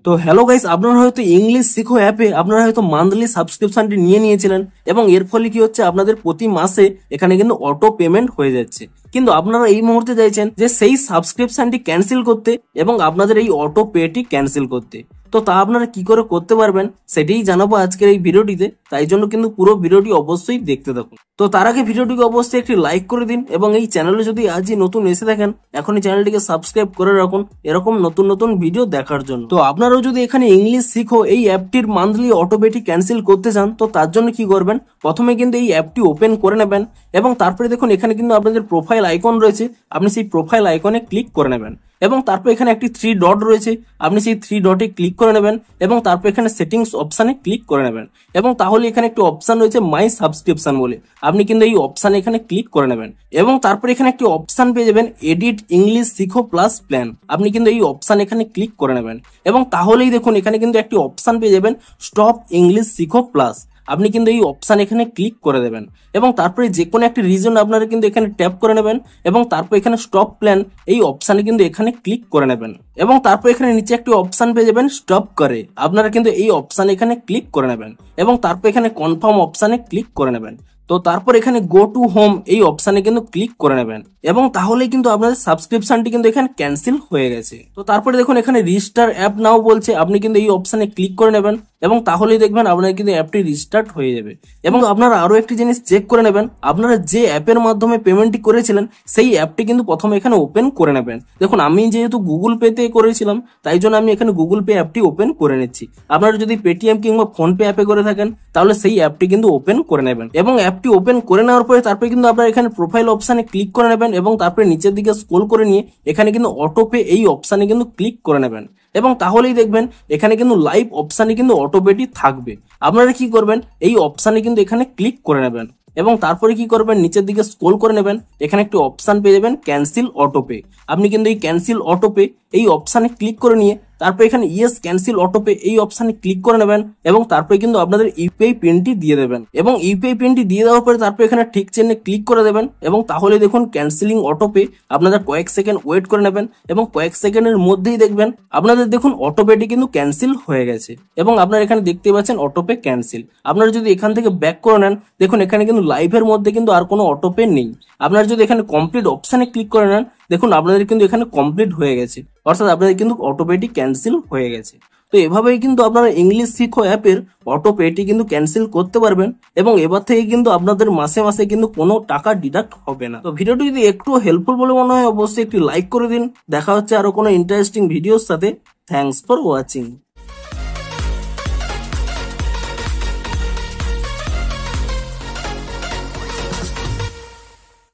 তো hello guys, আপনারা হয়তো ইংলিশ শিখো অ্যাপে আপনারা হয়তো মান্থলি সাবস্ক্রিপশনটি নিয়ে নিয়েছিলেন এবং এর ফলে কি হচ্ছে আপনাদের প্রতি মাসে এখানে কিন্তু অটো পেমেন্ট হয়ে যাচ্ছে। কিন্তু আপনারা এই মুহূর্তে চাইছেন যে সেই সাবস্ক্রিপশনটি ক্যান্সেল করতে এবং আপনাদের এই অটো পেটি ক্যান্সেল করতে। তো তা আপনারা কি করে করতে পারবেন সেটাই জানাবো আজকের এই ভিডিওটিতে, তাই জন্য কিন্তু পুরো ভিডিওটি অবশ্যই দেখতে থাকুন। তো তার আগে ভিডিওটিকে অবশ্যই একটি লাইক করে দিন এবং এই চ্যানেলে যদি আজই নতুন এসে থাকেন এখনই চ্যানেলটিকে সাবস্ক্রাইব করে রাখুন এরকম নতুন নতুন ভিডিও দেখার জন্য। তো আপনারাও যদি এখানে ইংলিশ শিখো এই অ্যাপটির মান্থলি অটোপেটি ক্যান্সেল করতে চান তো তার জন্য কি করবেন, প্রথমে কিন্তু এই অ্যাপটি ওপেন করে নেবেন এবং তারপরে দেখুন এখানে কিন্তু আপনাদের প্রোফাইল আইকন রয়েছে, আপনি সেই প্রোফাইল আইকনে ক্লিক করে নেবেন এবং তারপর এখানে একটি 3 ডট রয়েছে, আপনি সেই 3 ডটে ক্লিক করে নেবেন এবং তারপর এখানে সেটিংস অপশানে ক্লিক করে নেবেন এবং তাহলে এখানে একটি অপশান রয়েছে মাই সাবস্ক্রিপশন বলে, আপনি কিন্তু এই অপশানে এখানে ক্লিক করে নেবেন এবং তারপর এখানে একটি অপশান পেয়ে যাবেন এডিট ইংলিশ শিখো প্লাস প্ল্যান, আপনি কিন্তু এই অপশান এখানে ক্লিক করে নেবেন এবং তাহলেই দেখুন এখানে কিন্তু একটি অপশান পেয়ে যাবেন স্টপ ইংলিশ শিখো প্লাস, আপনি কিন্তু এই অপশান এখানে ক্লিক করে দেবেন এবং তারপরে যে কোনো একটি রিজন আপনারা কিন্তু এখানে ট্যাপ করে নেবেন এবং তারপর এখানে স্টপ প্ল্যান এই অপশানে কিন্তু এখানে ক্লিক করে নেবেন এবং তারপর এখানে নিচে একটি অপশান পেয়ে যাবেন স্টপ করে, আপনারা কিন্তু এই অপশানে এখানে ক্লিক করে নেবেন এবং তারপর এখানে কনফার্ম অপশানে ক্লিক করে নেবেন। তো তারপর এখানে গো টু হোম এই অপশানে কিন্তু ক্লিক করে নেবেন এবং তাহলেই কিন্তু আপনাদের সাবস্ক্রিপশনটি কিন্তু এখানে ক্যান্সেল হয়ে গেছে। তো তারপরে দেখুন এখানে রেজিস্টার অ্যাপ নাও বলছে, আপনি কিন্তু এই অপশানে ক্লিক করে নেবেন এবং তাহলেই দেখবেন আপনার কিন্তু অ্যাপটি রিস্টার্ট হয়ে যাবে এবং আপনারা আরো একটি জিনিস চেক করে নেবেন, আপনারা যে অ্যাপের মাধ্যমে পেমেন্টটি করেছিলেন সেই অ্যাপটি কিন্তু প্রথমে এখানে ওপেন করে নেবেন। দেখুন আমি যেহেতু গুগল পেতে করেছিলাম তাই জন্য আমি এখানে গুগল পে অ্যাপটি ওপেন করে নিচ্ছি, আপনারা যদি পেটিএম কিংবা ফোন পে অ্যাপে করে থাকেন তাহলে সেই অ্যাপটি কিন্তু ওপেন করে নেবেন এবং অ্যাপটি ওপেন করে নেওয়ার পরে তারপরে কিন্তু আপনারা এখানে প্রোফাইল অপশানে ক্লিক করে নেবেন এবং তারপরে নিচের দিকে স্ক্রল করে নিয়ে এখানে কিন্তু অটো পে এই অপশানে কিন্তু ক্লিক করে নেবেন এবং তাহলেই দেখবেন এখানে কিন্তু লাইভ অপশানে কিন্তু অটোপেটি থাকবে। আপনারা কি করবেন, এই অপশানে কিন্তু এখানে ক্লিক করে নেবেন এবং তারপরে কি করবেন নিচের দিকে স্ক্রল করে নেবেন, এখানে একটি অপশান পেয়ে যাবেন ক্যান্সেল অটোপে, আপনি কিন্তু এই ক্যান্সেল অটোপে এই অপশানে ক্লিক করে নিয়ে তারপর এখানে ইয়েস ক্যান্সেল অটোপে এই অপশানে ক্লিক করে নেবেন এবং তারপরে কিন্তু আপনাদের ইউপিআই পিনটি দিয়ে দেবেন এবং ইউপিআই পিনটি দিয়ে দেওয়ার পরে তারপর এখানে ঠিক চিহ্নে ক্লিক করে দেবেন এবং তাহলে দেখুন ক্যান্সেলিং অটোপে, আপনাদের কয়েক সেকেন্ড ওয়েট করে নেবেন এবং কয়েক সেকেন্ডের মধ্যেই দেখবেন আপনাদের দেখুন অটোপেটি কিন্তু ক্যান্সেল হয়ে গেছে এবং আপনারা এখানে দেখতে পাচ্ছেন অটোপে ক্যান্সেল। আপনারা যদি এখান থেকে ব্যাক করে নেন দেখুন এখানে কিন্তু লাইভের মধ্যে কিন্তু আর কোনো অটোপে নেই, আপনারা যদি এখানে কমপ্লিট অপশানে ক্লিক করে নেন দেখুন আপনাদের কিন্তু এখানে কমপ্লিট হয়ে গেছে, অর্থাৎ আপনাদের কিন্তু অটোপেটি ক্যান্সেল হয়ে গেছে। তো এভাবেই কিন্তু আপনারা ইংলিশ শিখো অ্যাপের অটোপেটি কিন্তু ক্যান্সেল করতে পারবেন এবং এবার থেকে কিন্তু আপনাদের মাসে মাসে কিন্তু কোনো টাকা ডিডাক্ট হবে না। তো ভিডিওটি যদি একটু হেল্পফুল বলে মনে হয় অবশ্যই একটি লাইক করে দিন, দেখা হচ্ছে আরো কোনো ইন্টারেস্টিং ভিডিওর সাথে। Thanks for watching.